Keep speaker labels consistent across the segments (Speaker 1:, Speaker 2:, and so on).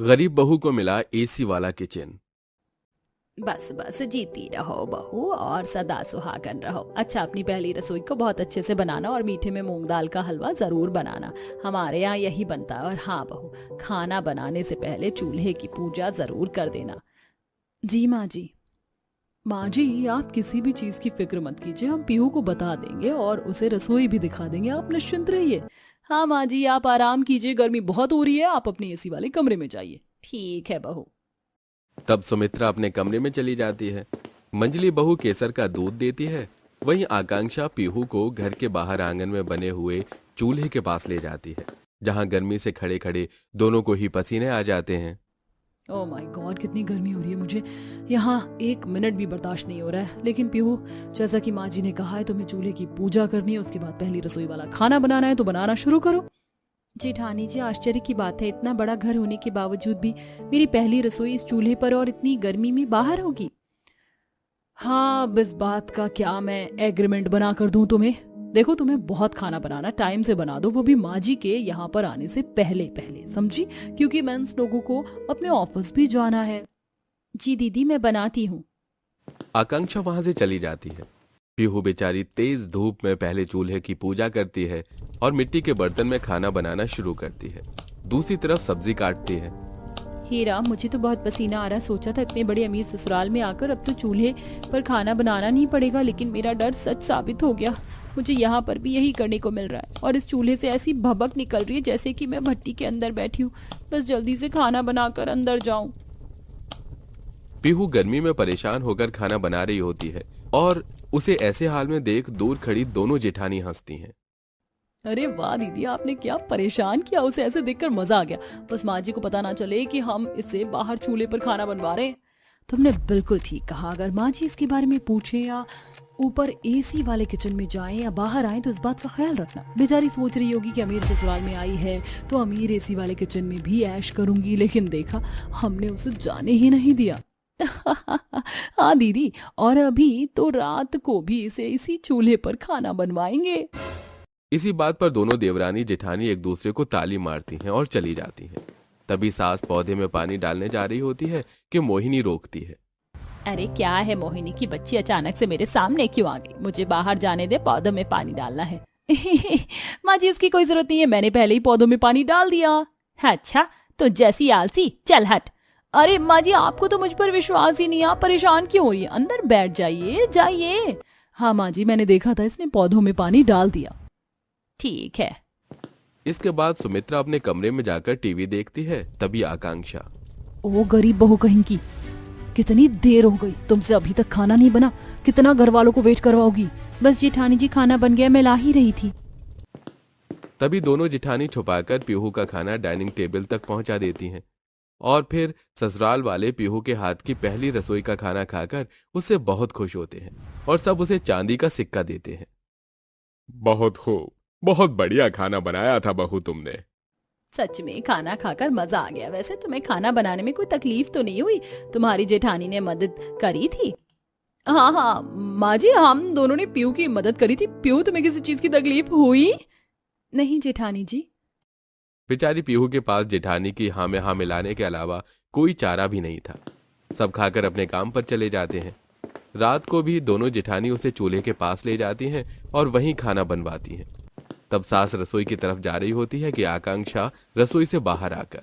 Speaker 1: गरीब बहू को मिला एसी वाला किचन।
Speaker 2: बस बस जीती रहो बहू और सदा सुहागन रहो। अच्छा, अपनी पहली रसोई को बहुत अच्छे से बनाना और मीठे में मूंग दाल का हलवा जरूर बनाना। हमारे यहाँ यही बनता है। और हाँ बहू, खाना बनाने से पहले चूल्हे की पूजा जरूर कर देना। जी माँ जी। माँ जी, आप किसी भी चीज की फिक्र मत कीजिए, हम पीहू को बता देंगे और उसे रसोई भी दिखा देंगे, आप निश्चिंत रहिए। हाँ माँ जी, आप आराम कीजिए, गर्मी बहुत हो रही है, आप अपने एसी वाले कमरे में जाइए। ठीक है बहू।
Speaker 1: तब सुमित्रा अपने कमरे में चली जाती है। मंजली बहू केसर का दूध देती है। वहीं आकांक्षा पीहू को घर के बाहर आंगन में बने हुए चूल्हे के पास ले जाती है, जहां गर्मी से खड़े खड़े दोनों को ही पसीने आ जाते हैं।
Speaker 2: ओह माय गॉड, कितनी गर्मी हो रही है, मुझे यहाँ एक मिनट भी बर्दाश्त नहीं हो रहा है। लेकिन पीहू, जैसा कि माँ जी ने कहा है, तुम्हें चूल्हे की पूजा करनी है, उसके बाद पहली रसोई वाला खाना बनाना है, तो बनाना शुरू करो। जेठानी जी, आश्चर्य की बात है, इतना बड़ा घर होने के बावजूद भी मेरी पहली रसोई इस चूल्हे पर और इतनी गर्मी में बाहर होगी। हाँ, अब इस बात का क्या मैं एग्रीमेंट बना कर दूं तुम्हें। देखो, तुम्हें बहुत खाना बनाना, टाइम से बना दो, वो भी माँ जी के यहाँ पर आने से पहले पहले, समझी? क्योंकि मेंस लोगों को अपने ऑफिस भी जाना है। जी दीदी, मैं बनाती हूँ।
Speaker 1: आकांक्षा वहां से चली जाती है। पीहू बेचारी तेज धूप में पहले चूल्हे की पूजा करती है और मिट्टी के बर्तन में खाना बनाना शुरू करती है। दूसरी तरफ सब्जी काटती है।
Speaker 2: हीरा, मुझे तो बहुत पसीना आ रहा, सोचा था इतने बड़े अमीर ससुराल में आकर अब तो चूल्हे पर खाना बनाना नहीं पड़ेगा, लेकिन मेरा डर सच साबित हो गया। मुझे यहाँ पर भी यही करने को मिल रहा है और इस चूल्हे से ऐसी भभक निकल रही है जैसे कि मैं भट्टी के अंदर बैठी हूँ। बस जल्दी से खाना बनाकर अंदर जाऊं।
Speaker 1: पीहू गर्मी में परेशान होकर खाना बना रही होती है और उसे ऐसे हाल में देख दूर खड़ी दोनों जेठानी हंसती हैं।
Speaker 2: अरे वाह दीदी, आपने क्या परेशान किया उसे, ऐसे देखकर मजा आ गया। बस माँ जी को पता ना चले कि हम इससे बाहर चूल्हे पर खाना बनवा रहे हैं। तुमने बिल्कुल ठीक कहा, अगर माँ जी इसके बारे में पूछे या ऊपर एसी वाले किचन में जाएं या बाहर आए तो इस बात का ख्याल रखना। बेचारी सोच रही होगी कि अमीर ससुराल में आई है तो अमीर एसी वाले किचन में भी ऐश करूंगी, लेकिन देखा, हमने उसे जाने ही नहीं दिया। हाँ दीदी, और अभी तो रात को भी इसे इसी चूल्हे पर खाना बनवाएंगे।
Speaker 1: इसी बात पर दोनों देवरानी जेठानी एक दूसरे को ताली मारती हैं और चली जाती हैं। तभी सास पौधे में पानी डालने जा रही होती है कि मोहिनी रोकती है।
Speaker 2: अरे क्या है मोहिनी की बच्ची, अचानक से मेरे सामने क्यों आ गई? मुझे बाहर जाने दे, पौधों में पानी डालना है। माँ जी, इसकी कोई जरूरत नहीं है, मैंने पहले ही पौधों में पानी डाल दिया। अच्छा, तो जैसी आलसी, चल हट। अरे माँ जी, आपको तो मुझ पर विश्वास ही नहीं, आप परेशान क्यों हो रही है? अंदर बैठ जाइए, जाइए। हाँ माँ जी, मैंने देखा था, इसने पौधों में पानी डाल दिया। ठीक है।
Speaker 1: इसके बाद सुमित्रा अपने कमरे में जाकर टीवी देखती है। तभी आकांक्षा,
Speaker 2: ओ गरीब बहू कहीं की, कितनी देर हो गई, तुमसे अभी तक खाना नहीं बना, कितना घर वालों को वेट करवाओगी? बस जेठानी जी, खाना बन गया, मैं ला ही रही थी।
Speaker 1: तभी दोनों जिठानी छुपाकर पीहू का खाना डाइनिंग टेबल तक पहुंचा देती हैं और फिर ससुराल वाले पीहू के हाथ की पहली रसोई का खाना खाकर उससे बहुत खुश होते हैं और सब उसे चांदी का सिक्का देते हैं। बहुत खूब, बहुत बढ़िया खाना बनाया था बहू तुमने।
Speaker 2: सच में खाना खाकर मजा आ गया। वैसे तुम्हें खाना बनाने में कोई तकलीफ तो नहीं हुई? तुम्हारी जेठानी ने मदद करी थी? हाँ हाँ माँ जी, हम दोनों ने पीहू की मदद करी थी। पीहू, तुम्हें किसी चीज की तकलीफ हुई? नहीं जेठानी जी।
Speaker 1: बेचारी पीहू के पास जेठानी की हाँ में हाँ मिलाने के अलावा कोई चारा भी नहीं था। सब खाकर अपने काम पर चले जाते हैं। रात को भी दोनों जेठानी उसे चूल्हे के पास ले जाती हैं और वहीं खाना बनवाती हैं। तब सास रसोई की तरफ जा रही होती है कि आकांक्षा रसोई से बाहर आकर,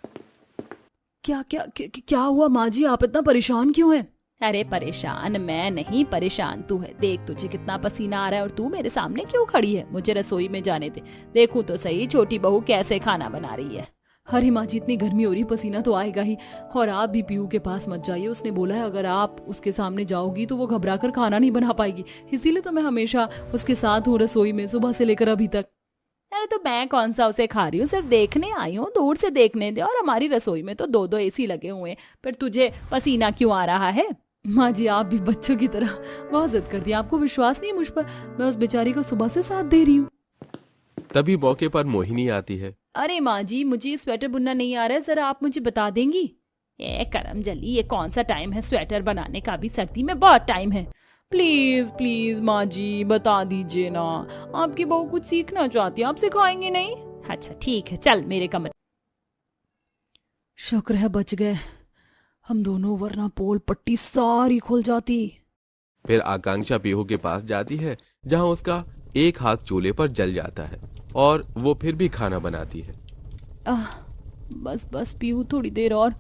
Speaker 2: क्या क्या क्या, क्या हुआ माँ जी, आप इतना परेशान क्यों हैं? अरे परेशान मैं नहीं, परेशान तू है। देख, तुझे कितना पसीना आ रहा है और तू मेरे सामने क्यों खड़ी है? मुझे रसोई में जाने दे, देखूं तो सही छोटी बहू कैसे खाना बना रही है। अरे माँ जी, इतनी गर्मी हो रही, पसीना तो आएगा ही। और आप भी पीहू के पास मत जाइए, उसने बोला है अगर आप उसके सामने जाओगी तो वो घबरा कर खाना नहीं बना पाएगी। इसीलिए तो मैं हमेशा उसके साथ हूँ रसोई में, सुबह से लेकर अभी तक। अरे तो मैं कौन सा उसे खा रही हूँ, सिर्फ देखने आई हूँ, दूर से देखने दे। और हमारी रसोई में तो दो दो एसी लगे हुए हैं, पर तुझे पसीना क्यों आ रहा है? माँ जी, आप भी बच्चों की तरह बहुत जिद करती हैं, आपको विश्वास नहीं है मुझ पर? मैं उस बेचारी को सुबह से साथ दे रही हूँ।
Speaker 1: तभी मौके पर मोहिनी आती है।
Speaker 2: अरे माँ जी, मुझे स्वेटर बुनना नहीं आ रहा है, जरा आप मुझे बता देंगी? ए करम जली, ये कौन सा टाइम है स्वेटर बनाने का? भी सर्दी में बहुत टाइम है। प्लीज प्लीज माँ जी, बता दीजिए ना, आपकी बहू कुछ सीखना चाहती है, आप सिखाएंगे नहीं? अच्छा ठीक है, चल मेरे कमरे। शुक्र है बच गए हम दोनों, वरना पोल पट्टी सारी खुल जाती।
Speaker 1: फिर आकांक्षा पीहू के पास जाती है, जहां उसका एक हाथ चूल्हे पर जल जाता है और वो फिर भी खाना बनाती है।
Speaker 2: बस बस पीहू, थोड़ी देर और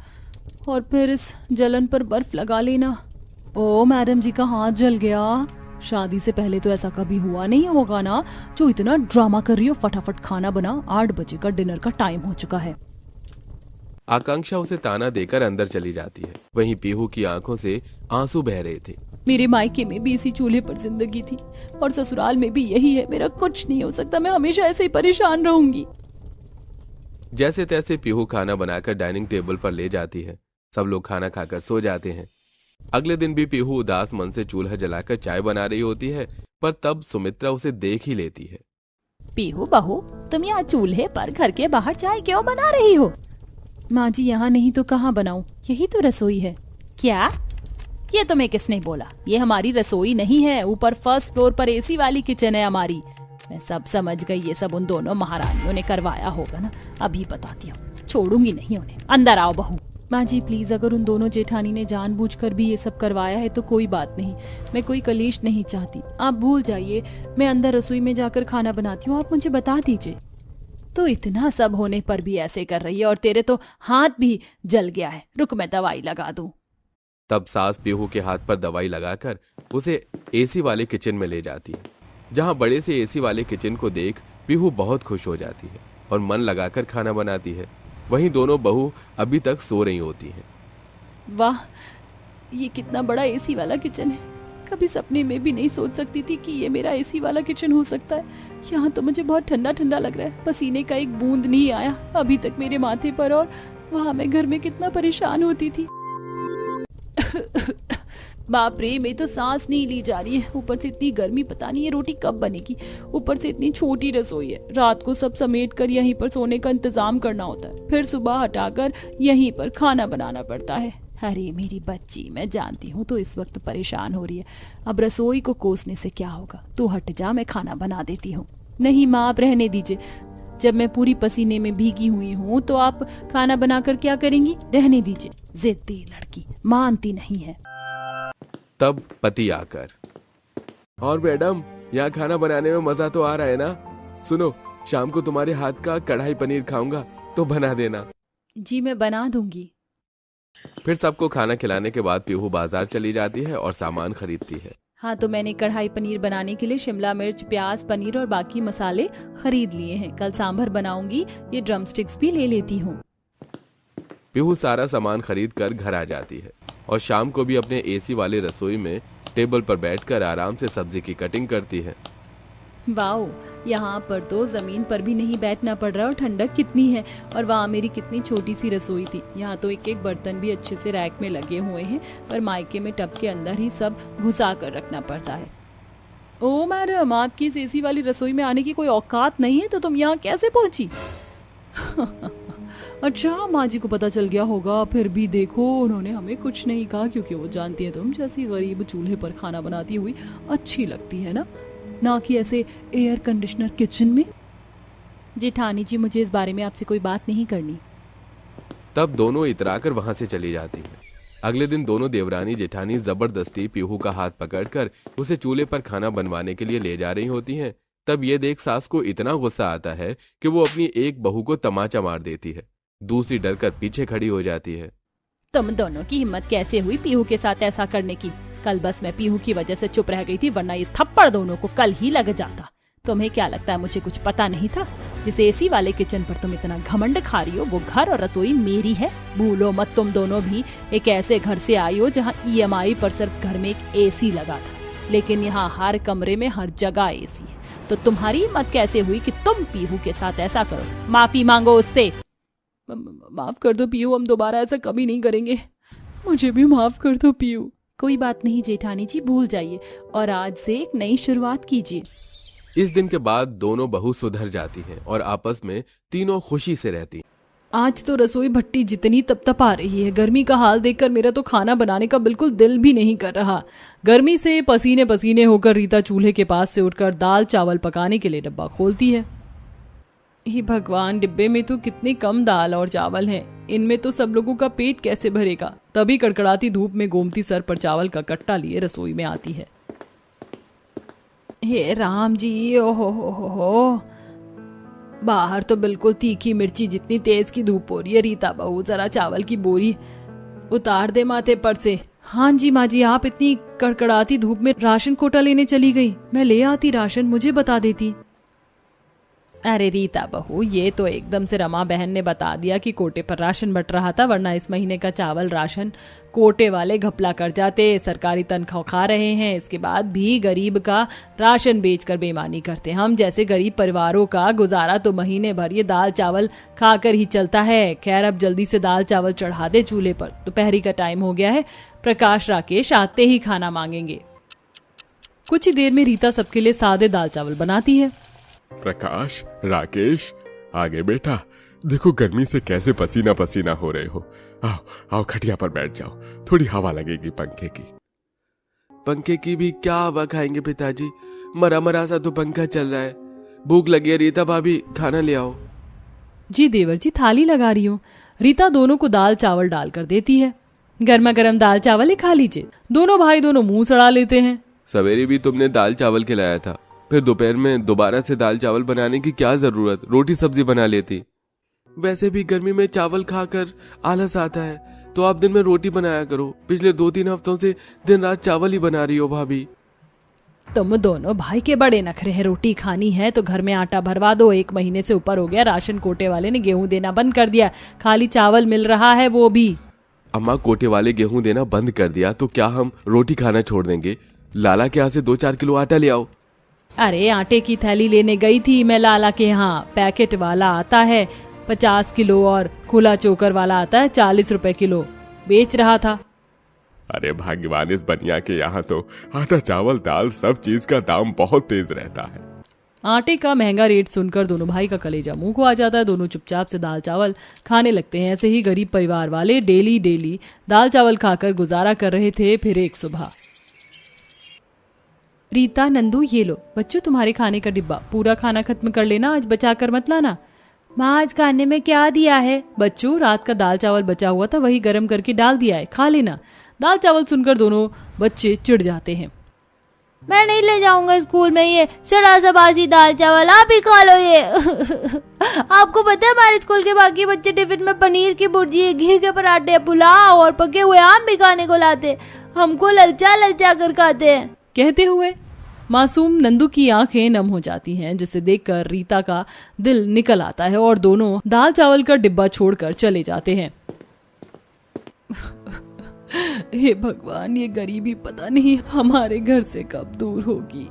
Speaker 2: फिर इस जलन पर बर्फ लगा लेना। ओ मैडम जी का हाथ जल गया। शादी से पहले तो ऐसा कभी हुआ नहीं होगा ना, जो इतना ड्रामा कर रही हो। फटाफट खाना बना, 8 बजे का डिनर का टाइम हो चुका है।
Speaker 1: आकांक्षा उसे ताना देकर अंदर चली जाती है। वहीं पीहू की आंखों से आंसू बह रहे थे।
Speaker 2: मेरे मायके में भी इसी चूल्हे पर जिंदगी थी और ससुराल में भी यही है। मेरा कुछ नहीं हो सकता, मैं हमेशा ऐसे ही परेशान रहूंगी।
Speaker 1: जैसे तैसे पीहू खाना बनाकर डाइनिंग टेबल पर ले जाती है। सब लोग खाना खाकर सो जाते हैं। अगले दिन भी पीहू उदास मन से चूल्हा जलाकर चाय बना रही होती है, पर तब सुमित्रा उसे देख ही लेती है।
Speaker 2: पीहू बहू, तुम यहाँ चूल्हे पर घर के बाहर चाय क्यों बना रही हो? माँ जी, यहाँ नहीं तो कहाँ बनाऊं, यही तो रसोई है। क्या? ये तुम्हें किसने बोला? ये हमारी रसोई नहीं है, ऊपर फर्स्ट फ्लोर पर एसी वाली किचन है हमारी। मैं सब समझ गई, ये सब उन दोनों महारानियों ने करवाया होगा ना। अभी बताती हूँ, छोड़ूंगी नहीं उन्हें। अंदर आओ बहू। माँ जी प्लीज, अगर उन दोनों जेठानी ने जानबूझकर भी ये सब करवाया है तो कोई बात नहीं, मैं कोई कलेश नहीं चाहती। आप भूल जाइए, मैं अंदर रसोई में जाकर खाना बनाती हूँ, आप मुझे बता दीजिए। तो इतना सब होने पर भी ऐसे कर रही है, और तेरे तो हाथ भी जल गया है। रुक, मैं दवाई लगा दूं।
Speaker 1: तब सास पीहू के हाथ पर दवाई लगाकर उसे एसी वाले किचन में ले जाती है, जहां बड़े से एसी वाले किचन को देख पीहू बहुत खुश हो जाती है और मन लगाकर खाना बनाती है। वहीं दोनों बहू अभी तक सो रही होती हैं।
Speaker 2: वाह, ये कितना बड़ा एसी वाला किचन है। कभी सपने में भी नहीं सोच सकती थी कि ये मेरा एसी वाला किचन हो सकता है। यहाँ तो मुझे बहुत ठंडा ठंडा लग रहा है, पसीने का एक बूंद नहीं आया अभी तक मेरे माथे पर, और वहाँ मैं घर में कितना परेशान होती थी। बाप रे, मेरी तो सांस नहीं ली जा रही है। ऊपर से इतनी गर्मी, पता नहीं ये रोटी कब बनेगी। ऊपर से इतनी छोटी रसोई है, रात को सब समेट कर यहीं पर सोने का इंतजाम करना होता है, फिर सुबह हटाकर यहीं पर खाना बनाना पड़ता है। अरे मेरी बच्ची, मैं जानती हूँ तो इस वक्त परेशान हो रही है। अब रसोई को कोसने से क्या होगा, तू हट जा, मैं खाना बना देती हूँ। नहीं माँ, आप रहने दीजिए। जब मैं पूरी पसीने में भीगी हुई हूँ तो आप खाना बनाकर क्या करेंगी? रहने दीजिए। जिद्दी लड़की, मानती नहीं है।
Speaker 1: तब पति आकर, और मैडम, यहाँ खाना बनाने में मजा तो आ रहा है ना? सुनो, शाम को तुम्हारे हाथ का कढ़ाई पनीर खाऊंगा, तो बना देना।
Speaker 2: जी मैं बना दूंगी।
Speaker 1: फिर सबको खाना खिलाने के बाद पीहू बाजार चली जाती है और सामान खरीदती है।
Speaker 2: हाँ, तो मैंने कढ़ाई पनीर बनाने के लिए शिमला मिर्च, प्याज, पनीर और बाकी मसाले खरीद लिए हैं। कल सांभर बनाऊंगी, ये ड्रम स्टिक्स भी ले लेती हूँ।
Speaker 1: पीहू सारा सामान खरीद कर घर आ जाती है और शाम को भी अपने एसी वाले रसोई में टेबल पर बैठकर आराम से सब्जी की कटिंग करती है।
Speaker 2: वाओ, यहाँ पर तो जमीन पर भी नहीं बैठना पड़ रहा, और ठंडक कितनी है। और वहाँ मेरी कितनी छोटी सी रसोई थी। यहाँ तो एक एक बर्तन भी अच्छे से रैक में लगे हुए हैं, पर मायके में टब के अंदर ही सब घुसा कर रखना पड़ता है। ओ मैडम, आपकी इस एसी वाली रसोई में आने की कोई औकात नहीं है, तो तुम यहाँ कैसे पहुंची? अच्छा, माँ जी को पता चल गया होगा। फिर भी देखो, उन्होंने हमें कुछ नहीं कहा, क्योंकि वो जानती है तुम जैसी गरीब चूल्हे पर खाना बनाती हुई अच्छी लगती है ना कि ऐसे एयर कंडीशनर किचन में। जेठानी जी, मुझे इस बारे में आपसे कोई बात नहीं करनी।
Speaker 1: तब दोनों इतराकर वहां से चली जाती हैं। अगले दिन दोनों देवरानी जेठानी जबरदस्ती पीहू का हाथ पकड़कर उसे चूल्हे पर खाना बनवाने के लिए ले जा रही होती हैं। तब ये देख सास को इतना गुस्सा आता है कि वो अपनी एक बहू को तमाचा मार देती है। दूसरी डरकर पीछे खड़ी हो जाती है।
Speaker 2: तुम दोनों की हिम्मत कैसे हुई पीहू के साथ ऐसा करने की? कल बस मैं पीहू की वजह से चुप रह गई थी, वरना ये थप्पड़ दोनों को कल ही लग जाता। तुम्हें क्या लगता है मुझे कुछ पता नहीं था? जिस एसी वाले किचन पर तुम इतना घमंड खा रही हो, वो घर और रसोई मेरी है। भूलो मत, तुम दोनों भी एक ऐसे घर से आई हो जहाँ EMI पर सिर्फ घर में एक एसी लगा था, लेकिन यहाँ हर कमरे में हर जगह एसी है। तो तुम्हारी हिम्मत कैसे हुई कि तुम पीहू के साथ ऐसा करो? माफी मांगो उससे। माफ कर दो पीहू, हम दोबारा ऐसा कभी नहीं करेंगे। मुझे भी माफ कर दो पीहू। कोई बात नहीं जेठानी जी, भूल जाइए और आज से एक नई शुरुआत कीजिए।
Speaker 1: इस दिन के बाद दोनों बहू सुधर जाती हैं और आपस में तीनों खुशी से रहती।
Speaker 2: आज तो रसोई भट्टी जितनी तपतपा रही है। गर्मी का हाल देखकर मेरा तो खाना बनाने का बिल्कुल दिल भी नहीं कर रहा। गर्मी से पसीने पसीने होकर रीता चूल्हे के पास से उठकर दाल चावल पकाने के लिए डब्बा खोलती है। हे भगवान, डिब्बे में तो कितने कम दाल और चावल हैं। इनमें तो सब लोगों का पेट कैसे भरेगा। तभी कड़कड़ाती धूप में गोमती सर पर चावल का कट्टा लिए रसोई में आती है। हे राम जी, ओहो हो, बाहर तो बिल्कुल तीखी मिर्ची जितनी तेज की धूप हो रही है। रीता बहू, जरा चावल की बोरी उतार दे माथे पर से। हाँ जी माँ जी, आप इतनी कड़कड़ाती धूप में राशन कोटा लेने चली गई। मैं ले आती राशन, मुझे बता देती। अरे रीता बहू, ये तो एकदम से रमा बहन ने बता दिया कि कोटे पर राशन बट रहा था, वरना इस महीने का चावल राशन कोटे वाले घपला कर जाते। सरकारी तनख्वाह खा रहे हैं, इसके बाद भी गरीब का राशन बेचकर बेईमानी करते। हम जैसे गरीब परिवारों का गुजारा तो महीने भर ये दाल चावल खाकर ही चलता है। खैर, अब जल्दी से दाल चावल चढ़ा दे चूल्हे पर, दोपहरी का टाइम हो गया है। प्रकाश राकेश आते ही खाना मांगेंगे। कुछ ही देर में रीता सबके लिए सादे दाल चावल बनाती है।
Speaker 3: प्रकाश, राकेश, आगे बेटा, देखो गर्मी से कैसे पसीना पसीना हो रहे हो। आओ आओ, खटिया पर बैठ जाओ, थोड़ी हवा लगेगी पंखे की।
Speaker 1: पंखे की भी क्या हवा खाएंगे पिताजी, मरा मरा सा तो पंखा चल रहा है। भूख लगी है रीता भाभी, खाना ले आओ।
Speaker 2: जी देवर जी, थाली लगा रही हूँ। रीता दोनों को दाल चावल डालकर देती है। गर्मा गर्म दाल चावल ही खा लीजिए। दोनों भाई दोनों मुंह सड़ा लेते हैं।
Speaker 1: सवेरे भी तुमने दाल चावल खिलाया था, फिर दोपहर में दोबारा से दाल चावल बनाने की क्या जरूरत, रोटी सब्जी बना लेती। वैसे भी गर्मी में चावल खाकर आलस आता है, तो आप दिन में रोटी बनाया करो। पिछले 2-3 हफ्तों से दिन रात चावल ही बना रही हो भाभी।
Speaker 2: तुम दोनों भाई के बड़े नखरे हैं। रोटी खानी है तो घर में आटा भरवा दो। 1 महीने से ऊपर हो गया, राशन कोटे वाले ने गेहूं देना बंद कर दिया, खाली चावल मिल रहा है, वो भी।
Speaker 1: अम्मा, कोटे वाले गेहूं देना बंद कर दिया तो क्या हम रोटी खाना छोड़ देंगे? लाला के यहाँ से 2-4 किलो आटा ले आओ।
Speaker 2: अरे आटे की थैली लेने गई थी मैं लाला के यहाँ। पैकेट वाला आता है 50 किलो और खुला चोकर वाला आता है 40 रुपए किलो, बेच रहा था।
Speaker 3: अरे भाग्यवान, इस बनिया के यहाँ तो आटा चावल दाल सब चीज का दाम बहुत तेज रहता है।
Speaker 2: आटे का महंगा रेट सुनकर दोनों भाई का कलेजा मुंह को आ जाता है। दोनों चुपचाप से दाल चावल खाने लगते हैं। ऐसे ही गरीब परिवार वाले डेली डेली दाल चावल खाकर गुजारा कर रहे थे। फिर एक सुबह, रीता, नंदू, ये लो बच्चों तुम्हारे खाने का डिब्बा, पूरा खाना खत्म कर लेना, आज बचा कर मत लाना। माँ, आज खाने में क्या दिया है? बच्चों, रात का दाल चावल बचा हुआ था, वही गर्म करके डाल दिया है, खा लेना। दाल चावल सुनकर दोनों बच्चे चिढ़ जाते हैं।
Speaker 4: मैं नहीं ले जाऊंगा स्कूल में ये सड़ा सा बासी दाल चावल, आप ही खा लो ये। आपको पता है हमारे स्कूल के बाकी बच्चे टिफिन में पनीर की भुर्जी, घी के पराठे, पुलाव और पके हुए आम भी खाने को लाते, हमको ललचा ललचा कर खाते हैं।
Speaker 2: कहते हुए मासूम नंदू की आंखें नम हो जाती हैं, जिसे देखकर रीता का दिल निकल आता है और दोनों दाल चावल का डिब्बा छोड़कर चले जाते हैं। हे भगवान, ये गरीबी पता नहीं हमारे घर से कब दूर होगी।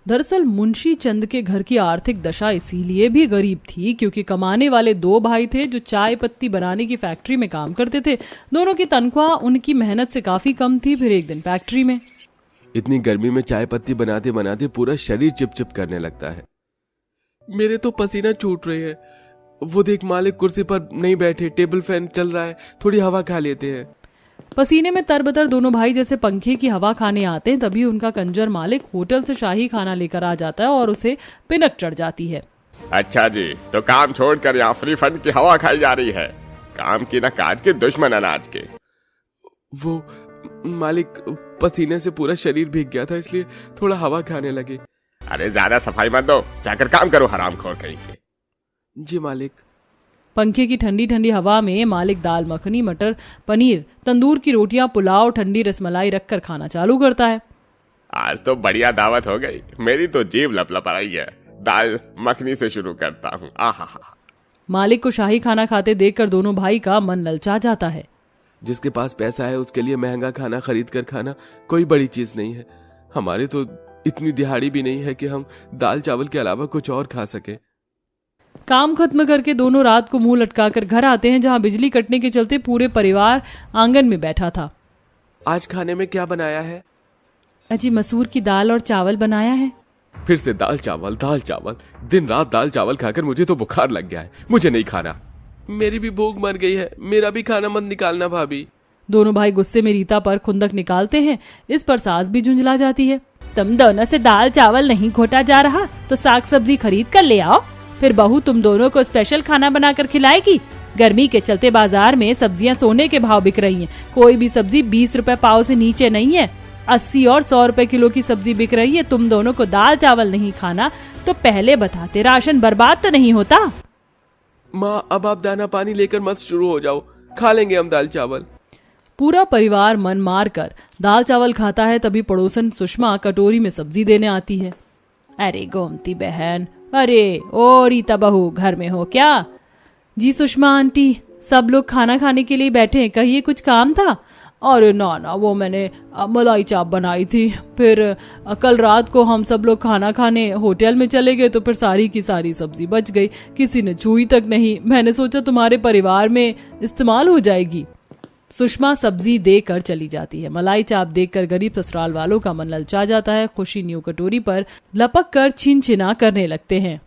Speaker 2: दरअसल मुंशी चंद के घर की आर्थिक दशा इसीलिए भी गरीब थी क्योंकि कमाने वाले 2 भाई थे जो चाय पत्ती बनाने की फैक्ट्री में काम करते थे। दोनों की तनख्वाह उनकी मेहनत से काफी कम थी। फिर एक दिन फैक्ट्री में
Speaker 1: इतनी गर्मी में चाय पत्ती बनाते बनाते पूरा शरीर चिपचिप करने लगता है। मेरे तो पसीना छूट रहे हैं। वो देख, मालिक कुर्सी पर नहीं बैठे, टेबल फैन चल रहा है, थोड़ी हवा खा लेते हैं।
Speaker 2: पसीने में तरबतर दोनों भाई जैसे पंखे की हवा खाने आते हैं, तभी उनका कंजर मालिक होटल से शाही खाना लेकर आ जाता है और उसे पिनक चढ़ जाती है।
Speaker 3: अच्छा जी, तो काम छोड़कर यहाँ फ्री फंड की हवा खाई जा रही है। काम की ना काज के, दुश्मन अनाज के।
Speaker 1: वो मालिक, पसीने से पूरा शरीर भीग गया था, इसलिए थोड़ा हवा खाने लगे।
Speaker 3: अरे ज्यादा सफाई मत दो, जाकर काम करो हरामखोर कहीं के।
Speaker 1: जी मालिक।
Speaker 2: पंखे की ठंडी ठंडी हवा में मालिक दाल मखनी, मटर पनीर, तंदूर की रोटियां, पुलाव, ठंडी रसमलाई रखकर खाना चालू करता है।
Speaker 3: आज तो बढ़िया दावत हो गई, मेरी तो जीभ लपलपा रही है। दाल मखनी से शुरू करता हूँ। आहा।
Speaker 2: मालिक को शाही खाना खाते देखकर दोनों भाई का मन ललचा जाता है।
Speaker 1: जिसके पास पैसा है उसके लिए महंगा खाना खरीद कर खाना कोई बड़ी चीज नहीं है। हमारे तो इतनी दिहाड़ी भी नहीं है कि हम दाल चावल के अलावा कुछ और खा सके।
Speaker 2: काम खत्म करके दोनों रात को मुंह लटकाकर घर आते हैं, जहां बिजली कटने के चलते पूरे परिवार आंगन में बैठा था।
Speaker 1: आज खाने में क्या बनाया है?
Speaker 2: अजी, मसूर की दाल और चावल बनाया है।
Speaker 1: फिर से दाल चावल दाल चावल, दिन रात दाल चावल खाकर मुझे तो बुखार लग गया है, मुझे नहीं खाना। मेरी भी भूख मर गई है, मेरा भी खाना मत निकालना भाभी।
Speaker 2: दोनों भाई गुस्से में रीता पर खुंदक निकालते हैं। इस पर सास भी झुंझला जाती है। तुम दोनों से दाल चावल नहीं घोटा जा रहा तो साग सब्जी खरीद कर ले आओ, फिर बहू तुम दोनों को स्पेशल खाना बनाकर खिलाएगी। गर्मी के चलते बाजार में सब्जियां सोने के भाव बिक रही हैं। कोई भी सब्जी 20 रुपए पाव से नीचे नहीं है। 80 और 100 रुपए किलो की सब्जी बिक रही है। तुम दोनों को दाल चावल नहीं खाना तो पहले बताते, राशन बर्बाद तो नहीं होता।
Speaker 1: माँ अब आप दाना पानी लेकर मत शुरू हो जाओ, खा लेंगे हम दाल चावल।
Speaker 2: पूरा परिवार मन मार कर दाल चावल खाता है। तभी पड़ोसन सुषमा कटोरी में सब्जी देने आती है। अरे गोमती बहन, अरे ओ रीता बहू, घर में हो क्या? जी सुषमा आंटी, सब लोग खाना खाने के लिए बैठे हैं, कहिए कुछ काम था? अरे ना, वो मैंने मलाई चाप बनाई थी, फिर कल रात को हम सब लोग खाना खाने होटल में चले गए तो फिर सारी की सारी सब्जी बच गई, किसी ने छुई तक नहीं। मैंने सोचा तुम्हारे परिवार में इस्तेमाल हो जाएगी। सुषमा सब्जी देकर चली जाती है। मलाई चाप देखकर गरीब ससुराल वालों का मन ललचा जाता है। खुशी न्यू कटोरी पर लपक कर छिनछिना करने लगते हैं।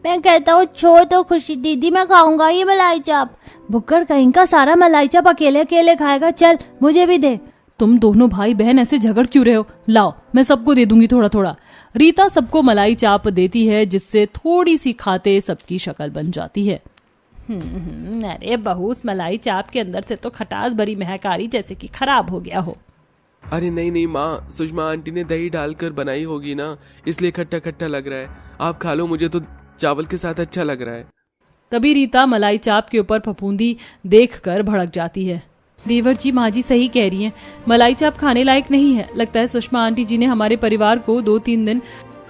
Speaker 4: मैं कहता हूँ छोड़ तो खुशी दीदी, मैं खाऊंगा ये मलाई चाप। बुक्कड़ कहीं का सारा मलाई चाप अकेले अकेले खाएगा, चल मुझे भी दे।
Speaker 2: तुम दोनों भाई बहन ऐसे झगड़ क्यों रहे हो? लाओ मैं सबको दे दूंगी थोड़ा थोड़ा। रीता सबको मलाई चाप देती है, जिससे थोड़ी सी खाते सबकी शक्ल बन जाती है। अरे बहू, उस मलाई चाप के अंदर से तो खटास भरी महक आ रही, जैसे कि खराब हो गया हो।
Speaker 1: अरे नहीं माँ, सुषमा आंटी ने दही डालकर बनाई होगी ना, इसलिए खट्टा खट्टा लग रहा है। आप खा लो, मुझे तो चावल के साथ अच्छा लग रहा है।
Speaker 2: तभी रीता मलाई चाप के ऊपर फफूंदी देखकर भड़क जाती है। देवर जी, माँ जी सही कह रही हैं, मलाई चाप खाने लायक नहीं है। लगता है सुषमा आंटी जी ने हमारे परिवार को 2-3 दिन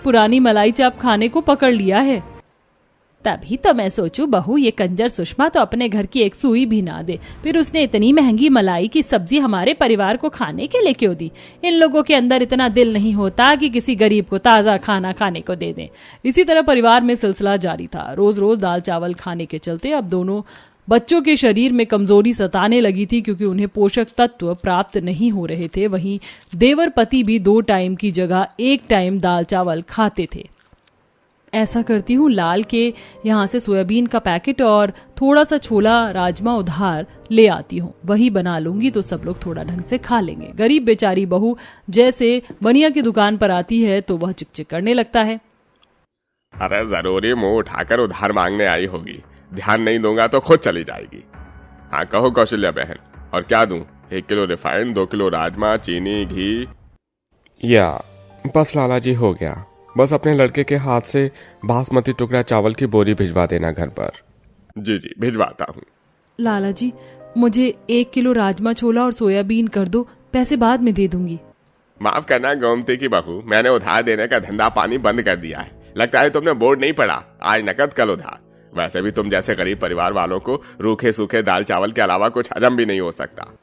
Speaker 2: पुरानी मलाई चाप खाने को पकड़ लिया है। तभी तो मैं सोचूं बहू, ये कंजर सुषमा तो अपने घर की एक सुई भी ना दे, फिर उसने इतनी महंगी मलाई की सब्जी हमारे परिवार को खाने के लिए क्यों दी? इन लोगों के अंदर इतना दिल नहीं होता कि किसी गरीब को ताजा खाना खाने को दे दें। इसी तरह परिवार में सिलसिला जारी था। रोज रोज दाल चावल खाने के चलते अब दोनों बच्चों के शरीर में कमजोरी सताने लगी थी, क्योंकि उन्हें पोषक तत्व प्राप्त नहीं हो रहे थे। वहीं देवर पति भी 2 टाइम की जगह 1 टाइम दाल चावल खाते थे। ऐसा करती हूँ, लाल के यहाँ से सोयाबीन का पैकेट और थोड़ा सा छोला राजमा उधार ले आती हूँ, वही बना लूंगी तो सब लोग थोड़ा ढंग से खा लेंगे। गरीब बेचारी बहू जैसे बनिया की दुकान पर आती है तो वह चिकचिक करने लगता है।
Speaker 3: अरे जरूरी मुंह उठाकर उधार मांगने आई होगी, ध्यान नहीं दूंगा तो खुद चली जाएगी। हाँ कहो कौशल्या बहन, और क्या दूं? 1 किलो रिफाइंड, 2 किलो राजमा, चीनी, घी।
Speaker 5: या बस लाला जी, हो गया। बस अपने लड़के के हाथ से बासमती टुकड़ा चावल की बोरी भिजवा देना घर पर।
Speaker 3: जी जी भिजवाता हूँ।
Speaker 2: लाला जी, मुझे 1 किलो राजमा, छोला और सोयाबीन कर दो, पैसे बाद में दे दूंगी।
Speaker 3: माफ करना गोमती की बहू, मैंने उधार देने का धंधा पानी बंद कर दिया है। लगता है तुमने बोर्ड नहीं पढ़ा, आज नकद कल उधार। वैसे भी तुम जैसे गरीब परिवार वालों को रूखे सूखे दाल चावल के अलावा कुछ हजम भी नहीं हो सकता।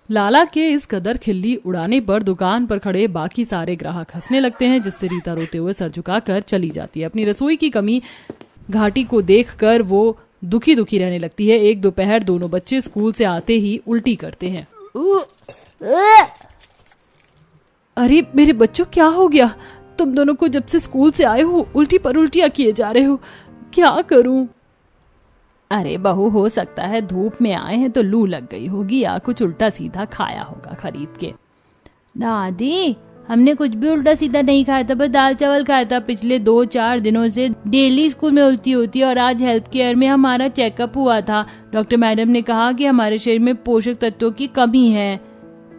Speaker 2: लाला के इस कदर खिल्ली उड़ाने पर दुकान पर खड़े बाकी सारे ग्राहक हंसने लगते हैं, जिससे रीता रोते हुए सर झुकाकर चली जाती है। अपनी रसोई की कमी घाटी को देखकर वो दुखी दुखी रहने लगती है। एक दोपहर दोनों बच्चे स्कूल से आते ही उल्टी करते हैं। अरे मेरे बच्चों, क्या हो गया? तुम दोनों को जब से स्कूल से आए हो उल्टी पर उल्टियां किए जा रहे हो, क्या करूं? अरे बहू, हो सकता है धूप में आए हैं तो लू लग गई होगी या कुछ उल्टा सीधा खाया होगा खरीद के।
Speaker 4: दादी, हमने कुछ भी उल्टा सीधा नहीं खाया था, बस दाल चावल खाया था। पिछले 2-4 दिनों से डेली स्कूल में उल्टी होती है और आज हेल्थ केयर में हमारा चेकअप हुआ था। डॉक्टर मैडम ने कहा कि हमारे शरीर में पोषक तत्वों की कमी है।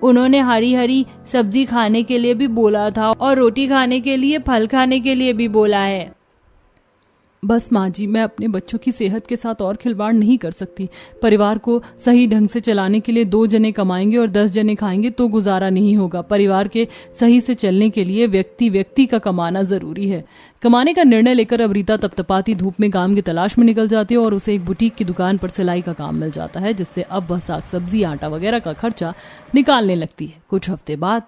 Speaker 4: उन्होंने हरी हरी सब्जी खाने के लिए भी बोला था और रोटी खाने के लिए, फल खाने के लिए भी बोला है। बस माँ जी, मैं अपने बच्चों की सेहत के साथ और खिलवाड़ नहीं कर सकती। परिवार को सही ढंग से चलाने के लिए 2 जने कमाएंगे और 10 जने खाएंगे तो गुजारा नहीं होगा। परिवार के सही से चलने के लिए व्यक्ति का कमाना जरूरी है। कमाने का निर्णय लेकर अब रीता तपतपाती धूप में काम की तलाश में निकल जाती है और उसे एक बुटीक की दुकान पर सिलाई का काम मिल जाता है, जिससे अब वह साग सब्जी, आटा वगैरह का खर्चा निकालने लगती है। कुछ हफ्ते बाद,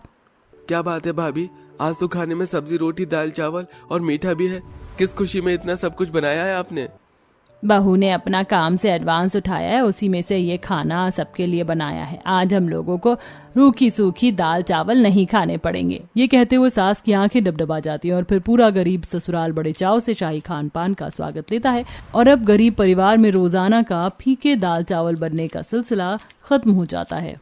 Speaker 1: क्या बात है भाभी, आज तो खाने में सब्जी, रोटी, दाल चावल और मीठा भी है। किस खुशी में इतना सब कुछ बनाया है आपने?
Speaker 2: बहू ने अपना काम से एडवांस उठाया है, उसी में से ये खाना सबके लिए बनाया है। आज हम लोगों को रूखी सूखी दाल चावल नहीं खाने पड़ेंगे। ये कहते हुए सास की आंखें डबडबा जाती हैं और फिर पूरा गरीब ससुराल बड़े चाव से शाही खान पान का स्वागत लेता है। और अब गरीब परिवार में रोजाना का फीके दाल चावल बनने का सिलसिला खत्म हो जाता है।